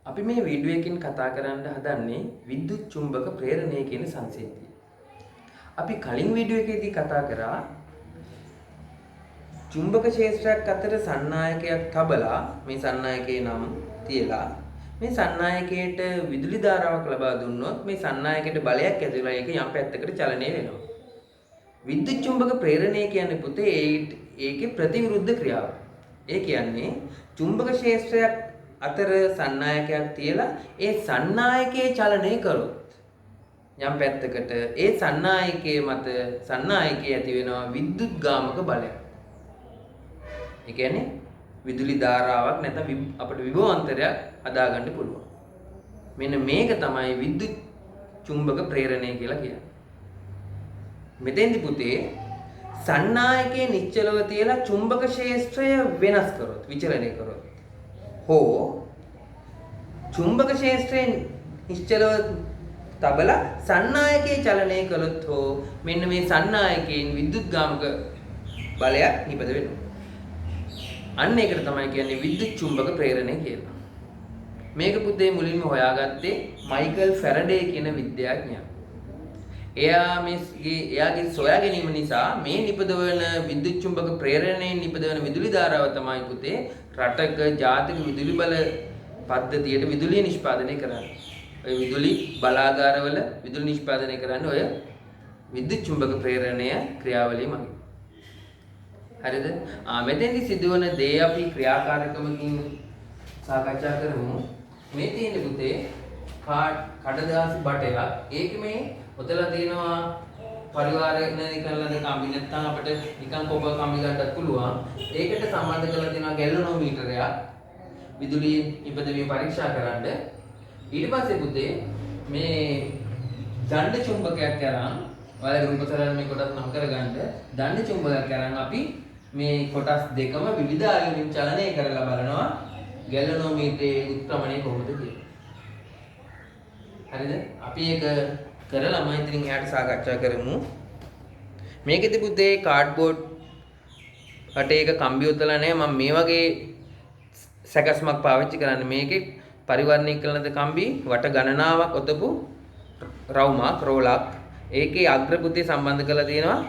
අපි මේ වීඩියෝ එකකින් කතා කරන්න හදන්නේ විද්‍යුත් චුම්බක ප්‍රේරණය කියන සංසිද්ධිය. අපි කලින් වීඩියෝ එකේදී කතා කරා චුම්බක ක්ෂේත්‍රයක් අතර සන්නායකයක් තබලා මේ සන්නායකේ නම් තියලා මේ සන්නායකයට විදුලි ධාරාවක් ලබා දුන්නොත් මේ සන්නායකයට බලයක් ඇතිවලා ඒක යම් පැත්තකට චලනය වෙනවා. විද්‍යුත් චුම්බක ප්‍රේරණය කියන්නේ පුතේ ඒකේ ප්‍රතිවිරුද්ධ ක්‍රියාව. ඒ කියන්නේ චුම්බක ක්ෂේත්‍රයක් අතර සන්නායකයක් තියලා ඒ සන්නායකයේ චලනය කරොත් යම් පැත්තකට ඒ සන්නායකයේ මත සන්නායකයේ ඇති වෙනවා විද්‍යුත් ගාමක බලයක්. ඒ කියන්නේ විදුලි ධාරාවක් නැත්නම් අපිට විභවාන්තරයක් හදාගන්න පුළුවන්. මෙන්න මේක තමයි විද්‍යුත් චුම්බක ප්‍රේරණය කියලා කියන්නේ. මෙතෙන්දි පුතේ සන්නායකයේ නිශ්චලව තියලා චුම්බක ක්ෂේත්‍රය වෙනස් කරොත් විචලනය කරොත් හෝ චුම්බක ක්ෂේත්‍රයෙන් නිශ්චලව තබලා සන්නායකයේ චලනය කළොත් හෝ මෙන්න මේ සන්නායකයෙන් විද්‍යුත් ගාමක බලයක් නිපද වෙනවා. අන්න ඒකට තමයි කියන්නේ විද්‍යුත් චුම්බක ප්‍රේරණය කියලා. මේක පුතේ මුලින්ම හොයාගත්තේ මයිකල් ෆැරඩේ කියන විද්‍යාඥයා. එයාගේ සොයා ගැනීම නිසා මේ නිපදවන විද්‍යුත් චුම්බක ප්‍රේරණයෙන් නිපදවන විදුලි ධාරාව තමයි පුතේ රටක ජාතික විදුලි බල පද්ධතියට විදුලිය නිෂ්පාදනය කරන්නේ. ඔය විදුලි බලාගාරවල විදුලි නිෂ්පාදනය කරන්නේ ඔය විද්‍යුත් චුම්බක ප්‍රේරණය ක්‍රියාවලිය මගින්. හරිද? මෙතෙන්දි සිදුවන දේ අපි ක්‍රියාකාරකමකින් සාකච්ඡා කරමු. මේ තියෙන පුතේ කඩදාසි බටයක්. ඒක මේ ඔතලා තියෙනවා පරිවාරණය කරලා කම්බි නැත්නම් අපිට නිකන් කොප කම්බි ගන්නත් පුළුවන්. ඒකට සම්බන්ධ කරලා තියෙනවා ගැලනෝමීටරයක්. විදුලි ඉපදවීම පරීක්ෂා කරන්න. ඊට පස්සේ පුතේ මේ දණ්ඩ චුම්බකයක් කරන් ඔයාලගේ රූපතරන් මේ කොටස් නම් කරගන්න දණ්ඩ චුම්බකයක් කරන් අපි මේ කොටස් දෙකම විවිධ ආයුරින් චලනය කරලා බලනවා ගැලනෝමීටරයේ උත්ක්‍රමණය කොහොමද කියලා. හරිද? අපි ඒක කරලා මම ඉතින් එයාට සාකච්ඡා කරමු. මේකෙදි පුතේ කාඩ්බෝඩ් අටේක කම්බි උතලා නැහැ. මම මේ වගේ සැකස්මක් පාවිච්චි කරන්නේ. මේකේ පරිවර්ණය කරන කම්බි වට ගණනාවක් ඔතපු රවුමක් රෝලක්. ඒකේ අග්‍ර පුතේ සම්බන්ධ කරලා තියෙනවා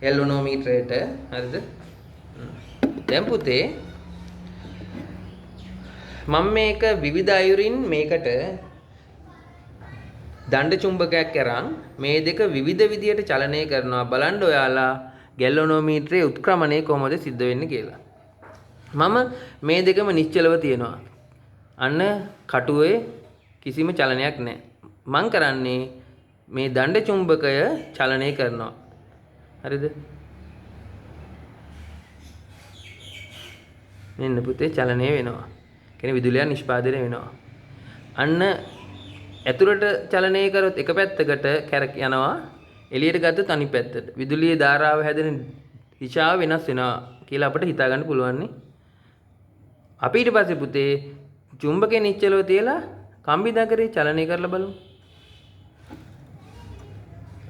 ගැලනෝමීටරයට. හරිද? දැන් පුතේ මම මේක විවිධ අයුරින් මේකට දණ්ඩ චුම්බකයක් කරන් මේ දෙක විවිධ විදියට චලනය කරනවා. බලන්න ඔයාලා ගැලනෝමීටරයේ උත්ක්‍රමණය කොහොමද සිද්ධ වෙන්නේ කියලා. මම මේ දෙකම නිශ්චලව තියෙනවා. අන්න කටුවේ කිසිම චලනයක් නැහැ. මං කරන්නේ මේ දණ්ඩ චුම්බකය චලනය කරනවා. හරිද? මෙන්න පුතේ චලනය වෙනවා. කියන්නේ විදුලිය නිෂ්පාදනය වෙනවා. අන්න ඇතුළට චලනය කරොත් එක පැත්තකට කැරක් යනවා. එළියට ගත්තොත් අනිත් පැත්තට. විදුලියේ ධාරාව හැදෙන දිශාව වෙනස් වෙනවා කියලා අපිට හිතා ගන්න පුළුවන් නේ. අපි ඊට පස්සේ පුතේ චුම්බකේ නිශ්චලව තියලා කම්බි දගරේ චලනය කරලා බලමු.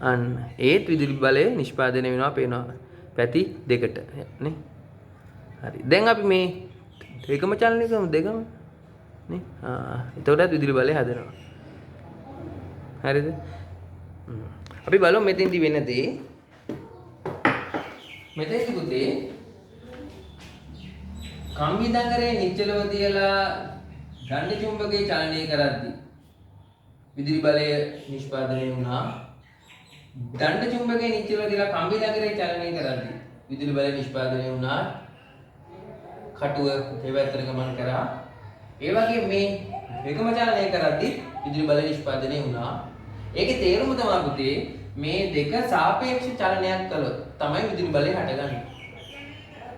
අන්න ඒත් විදුලි බලය නිෂ්පාදනය වෙනවා පේනවා පැති දෙකට නේ. හරි. දැන් අපි මේ දෙකම චලනය කරමු දෙකම නේ. එතකොටත් විදුලි බලය හදනවා. හරිද? අපි බලමු මෙතෙන්දි වෙන දේ. මෙතෙන්දි පුතේ කම්බි දඟරේ නිශ්චලව තියලා දණ්ඩ චුම්බකයේ චලනය කරද්දී විදුලි බලය නිෂ්පාදනය වුණා. දණ්ඩ චුම්බකයේ නිශ්චලව තියලා කම්බි දඟරේ චලනය කරද්දී විදුලි බලය නිෂ්පාදනය වුණා. කටුව දෙපැත්තට ගමන් කරා. ඒ වගේ මේ එකම චලනය කරද්දී විදුලි බලය නිෂ්පාදනය වුණා. ඒකේ තේරුම තමයි පුතේ මේ දෙක සාපේක්ෂ චලනයක් කළොත් තමයි විදුලි බලය හටගන්නේ.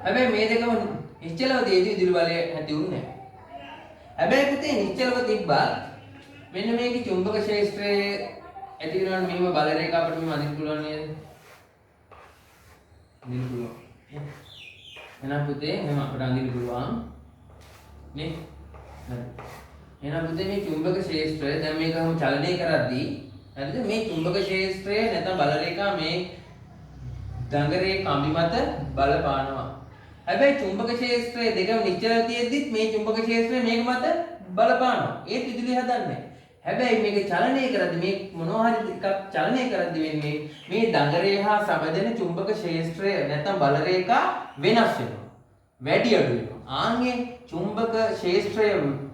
හැබැයි මේ දෙකම නිශ්චලව තියදී විදුලි බලය ඇති වුණේ නැහැ. හැබැයි පුතේ නිශ්චලව තිබ්බා මෙන්න මේකේ චුම්බක ක්ෂේත්‍රයේ ඇති වෙනවා මෙහෙම බල රේඛා අපිට මෙහෙම අදින්න පුළුවන් නේද? අදින්න පුළුවන්. එහෙනම් පුතේ මෙහෙම අපිට අදින්න පුළුවන් නේ? හරි. එහෙනම් පුතේ මේ චුම්බක ක්ෂේත්‍රය දැන් මේකම චලනය කරද්දී හරිද මේ චුම්බක ක්ෂේත්‍රය නැත්නම් බල රේඛා මේ දඟරේ කම්බි මත බලපානවා. හැබැයි චුම්බක ක්ෂේත්‍රය දෙකම නිශ්චල තියෙද්දිත් මේ චුම්බක ක්ෂේත්‍රය මේක මත බලපානවා. ඒ විදුලිය හදන්නේ. හැබැයි මේක චලනය කරද්දී මේ මොනවා හරි එකක් චලනය කරද්දී වෙන්නේ මේ දඟරේ හා සමදෙන චුම්බක ක්ෂේත්‍රය නැත්නම් බල රේඛා වෙනස් වෙනවා. වැඩි අඩු වෙනවා. ආන්ගේ චුම්බක ක්ෂේත්‍රය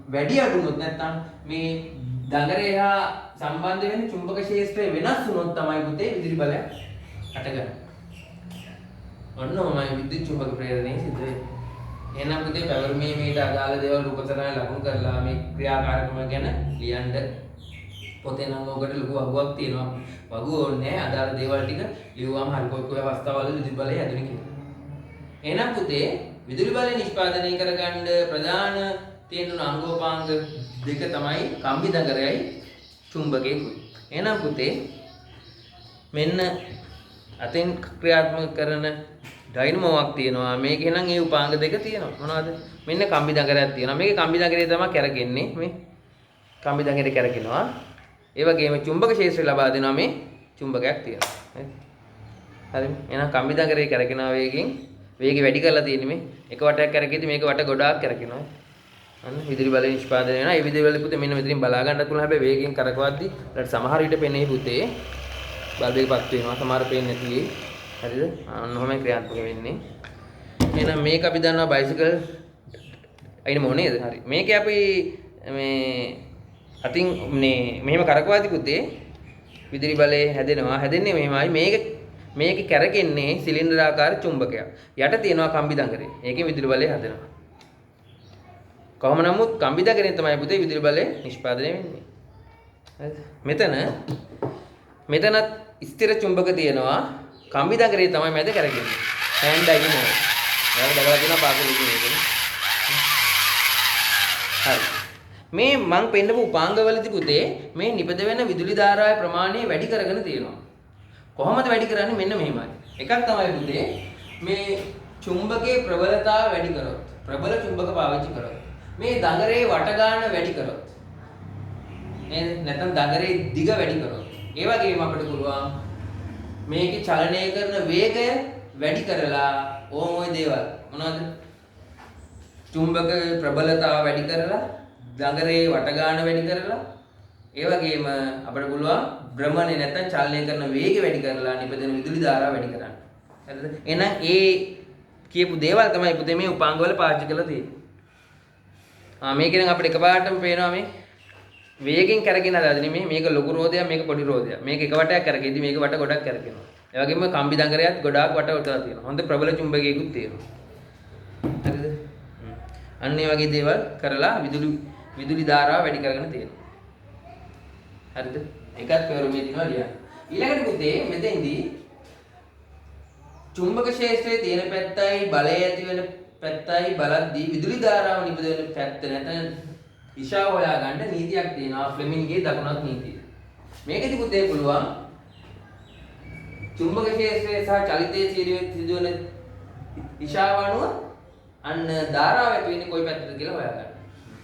වැඩි අඩු වුණොත් නැත්නම් මේ දඟරේ හා සම්බන්ධ වෙන චුම්බක ක්ෂේත්‍රය වෙනස් වුණොත් තමයි පුතේ විදුලි බලයක් හටගන්නේ. ඔන්නෝමයි විද්‍යුත් චුම්බක ප්‍රේරණය සිද්ධ වෙන්නේ. එහෙනම් පුතේ පැවරුමේ මේට අදාළ දේවල් රූපතරණය ලකුණු කරලා මේ ක්‍රියාකාරකම ගැන ලියන්න පොතේ නම් ඔකට ලොකු වගුවක් තියෙනවා. වගුව ඕනේ අදාළ දේවල් ටික ලියුවාම හරි කොයි අවස්ථාවවල විදුලි බලය හැදුනේ කියලා. එහෙනම් පුතේ විදුලි බලය නිෂ්පාදනය කරගන්න ප්‍රධාන තියෙන අංගෝපාංග දෙක තමයි කම්බි දඟරයයි චුම්බකයකුයි. එහෙනම් පුතේ මෙන්න අතෙන් ක්‍රියාත්මක කරන ඩයිනමෝවක් තියෙනවා. මේකේ නම් ඒ උපාංග දෙක තියෙනවා. මොනවද? මෙන්න කම්බි දඟරයක් තියෙනවා. මේකේ කම්බි දඟරේ තමයි කැරකෙන්නේ. මේ කම්බි දඟරේ කැරකෙනවා. ඒ වගේම චුම්බක ක්ෂේත්‍රය ලබා දෙනවා මේ චුම්බකයක් තියෙනවා. හරිද? එහෙනම් කම්බි දඟරේ කැරකෙනවා වේගෙන් වේගය වැඩි කරලා තියෙන්නේ මේ එක වටයක් කැරකෙද්දි මේක වට ගොඩාක් කැරකෙනවා. අන්න විදුලි බලය නිෂ්පාදනය වෙනවා. ඒ විදුලි බලය පුතේ මෙන්න මෙතනින් බලා ගන්න පුළුවන්. හැබැයි වේගෙන් කරකවද්දි ඊට සමහර විට පෙනේ පුතේ බල්බ් එකපත් වෙනවා. සමහර පේන්නේ නැති වෙයි. හරිද? අන්න ඔහොමයි ක්‍රියාත්මක වෙන්නේ. එහෙනම් මේක අපි දන්නවා බයිසිකල් අයිනම නේද? හරි. මේකේ අපි මේ අතින් මේ මෙහෙම කරකවද්දි පුතේ විදුලි බලය හැදෙනවා. හැදෙන්නේ මෙහෙමයි. මේකේ කැරකෙන්නේ සිලින්ඩරාකාර චුම්බකයක්. යට තියෙනවා කම්බි දඟරේ. ඒකෙන් විදුලි බලය හැදෙනවා. කොහොම නමුත් කම්බි දඟරෙන් තමයි පුතේ විදුලි බලය නිෂ්පාදනය වෙන්නේ. හරිද? මෙතනත් ස්ථිර චුම්බක තියෙනවා. කම්බි දඟරේ තමයි මැද කැරකෙන්නේ. හෑන්ඩ් අයින් වෙනවා. ඔයාලා බලලා තියෙනවා පාසලේ ඉන්නේ. හරි. මේ මං පෙන්නපු උපාංගවලදී පුතේ මේ නිපද වෙන විදුලි ධාරාවේ ප්‍රමාණය වැඩි කරගෙන තියෙනවා. කොහොමද වැඩි කරන්නේ? මෙන්න මෙහෙමයි. එකක් තමයි පුතේ මේ චුම්බකයේ ප්‍රබලතාව වැඩි කරොත්, ප්‍රබල චුම්බක පාවිච්චි කරොත්, මේ දඟරේ වට ගන්න වැඩි කරොත්, නේද? නැත්නම් දඟරේ දිග වැඩි කරොත්, ඒ වගේම අපිට පුළුවන් මේකේ චලනය කරන වේගය වැඩි කරලා ඕම ওই දේවල් මොනවද? චුම්බක ප්‍රබලතාව වැඩි කරලා, දඟරේ වට ගන්න වැඩි කරලා, ඒ වගේම අපිට පුළුවන් භ්‍රමණය නැත්නම් චලනය කරන වේගය වැඩි කරලා නිපදෙන විදුලි ධාරාව වැඩි කරන්න. හරිද? එහෙනම් ඒ කියපු දේවල් තමයි පුතේ මේ උපාංග වල පාවිච්චි කරලා තියෙන්නේ. මේකෙන් අපිට එකපාරටම පේනවා මේ වේගෙන් කැරගෙන හදාද නෙමෙයි. මේක ලොකු රෝදයක්, මේක පොඩි රෝදයක්. මේක එක වටයක් කැරකෙද්දි මේක වට ගොඩක් කැරකෙනවා. ඒ වගේම කම්බි දඟරයත් ගොඩාක් වට උටලා තියෙනවා. හොඳ ප්‍රබල චුම්බකයකුත් තියෙනවා. හරිද? අන්න ඒ වගේ දේවල් කරලා විදුලි ධාරාව වැඩි කරගෙන තියෙනවා. හරිද? එකත් පෙරමේ දිනවා ලියන්න. ඊළඟට පුතේ මෙතෙන්දී චුම්බක ක්ෂේත්‍රයේ තියෙන පැත්තයි බලය ඇති වෙන පැත්තයි බලද්දී විදුලි ධාරාව නිපද වෙන පැත්ත නැත්නම් දිශාව හොයා ගන්න නීතියක් තියෙනවා. ෆ්ලෙමින්ගේ දකුණත් නීතිය. මේකෙදි පුතේ පුළුවන් චුම්බක ක්ෂේත්‍රයේ සහ චලිතයේ සිදුවන දිශාව අනුව අන්න ධාරාව ඇති වෙන්නේ කොයි පැත්තද කියලා හොයා ගන්න.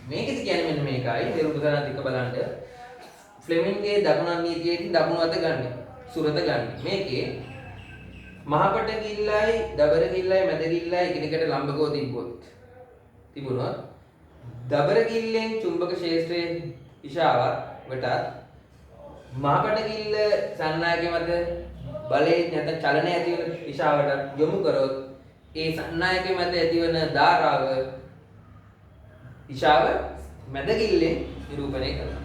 මේකෙදි කියන්නේ මෙන්න මේකයි. මේ රූපතරණ ටික බලන්න. ෆ්ලෙමින්ගේ දකුණත් නීතියේදී දකුණු අත ගන්න. සුරත ගන්න. මේකේ මහපට කිල්ලයි, දබර කිල්ලයි, මැද කිල්ලයි එකිනෙකට ලම්බකව තිබුණොත් දබර කිල්ලෙන් චුම්බක ක්ෂේත්‍රයේ දිශාවත් වටත් මහපට කිල්ල සන්නායකයේ මත බලයේ නැත්නම් චලනය ඇති වෙන දිශාවට යොමු කරොත් ඒ සන්නායකයේ මත ඇතිවන ධාරාව දිශාව මැද කිල්ලෙන් නිරූපණය කරනවා.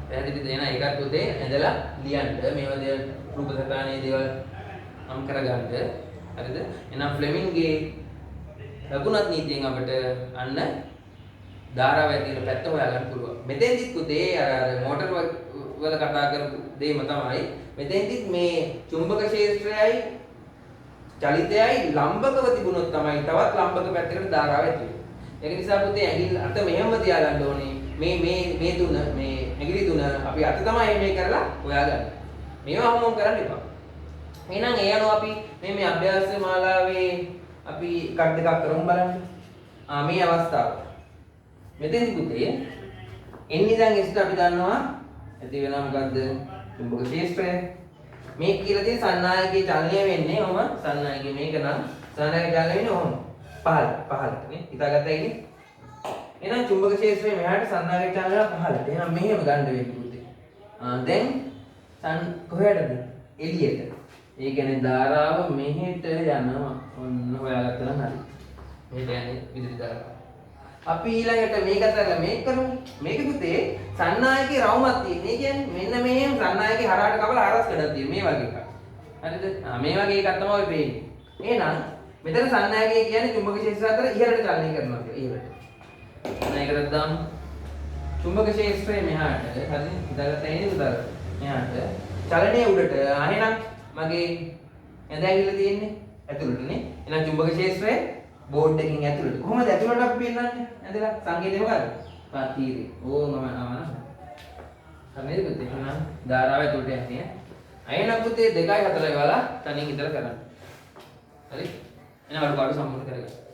පැහැදිලිද? එහෙනම් ඒකත් පුතේ ඇඳලා ලියන්න. මේවා දේවල් රූප සටහනේ දේවල් නම් කරගන්න. හරිද? එහෙනම් ෆ්ලෙමින්ගේ ලකුණත් නීතියෙන් අපිට අන්න ධාරාව ඇති වෙන පැත්ත හොයාගන්න පුළුවන්. මෙතෙන්දිත් පුතේ අර මෝටර වල කතා කරපු දෙයම තමයි මෙතෙන්දිත් මේ චුම්බක ක්ෂේත්‍රයයි චලිතයයි ලම්බකව තිබුණොත් තමයි තවත් ලම්බක පැත්තකට ධාරාව ඇති වෙන්නේ. ඒක නිසා පුතේ ඇඟිල්ල අත මෙහෙම තියාගන්න ඕනේ. මේ තුන මේ ඇඟිලි තුන අපි අත තමයි මේ කරලා හොයාගන්න. මේවා හැමෝම කරන්න එපා. එහෙනම් ඒ අනුව අපි මේ අභ්‍යාස මාලාවේ අපි එකක් දෙකක් කරමු බලන්න. මේ අවස්ථාව. මෙතෙන්දි පුතේ එන්නේ දැන් ඉස්සර අපි දන්නවා ඇති වෙනවා මොකද්ද? චුම්බක ක්ෂේත්‍රය. මේ කියලා තියෙන සන්නායකයේ චලනය වෙන්නේ ඔහම සන්නායකයේ මේක නම් සන්නායකයේ චලනය වෙන්නේ ඔහම පහළට නේ. හිතාගත්තා ඉන්නේ. එහෙනම් චුම්බක ක්ෂේත්‍රය මෙහාට සන්නායක චලනය පහළට. එහෙනම් මෙහෙම ගන්න වෙන්නේ පුතේ. දැන් කොහෙටද? එළියට. ඒ කියන්නේ ධාරාව මෙහෙට යනවා. ඔන්න හොයාගත්තා නම් හරි. මෙහෙට යන්නේ විදුලි ධාරාව. අපි ඊළඟට මේක අතරලා මේක කරමු. මේක පුතේ සන්නායකේ රවුමක් තියෙන. ඒ කියන්නේ මෙන්න මෙහෙම සන්නායකේ හරහාට කපලා හරස් කඩක් තියෙන මේ වගේ එකක්. හරිද? මේ වගේ එකක් තමයි ඔය පේන්නේ. එහෙනම් මෙතන සන්නායකය කියන්නේ චුම්බක ක්ෂේත්‍රය අතර ඉහළට චලනය කරනවා කියලා. ඉහළට. මේකට දාමු. චුම්බක ක්ෂේත්‍රය මෙහාට හරි ඉඳලා තියෙන්නේ උඩට. මෙහාට චලනය උඩට. එහෙනම් මගේ ඇඳ ඇවිල්ලා තියෙන්නේ ඇතුළටනේ. එහෙනම් චුම්බක ක්ෂේත්‍රය බෝඩ් එකකින් ඇතුළට. කොහොමද ඇතුළට අපි පෙන්නන්නේ? ඇඳලා සංකේතය මොකද්ද? පාතීරේ. ඕම ආවන. හරිද පුතේ? එහෙනම් ධාරාව ඇතුළට යන්නේ. අයන පුතේ 2යි 4යි වල තනින් ඉතල කරන්න. හරි? එහෙනම් අඩු පාඩු සම්පූර්ණ කරගන්න.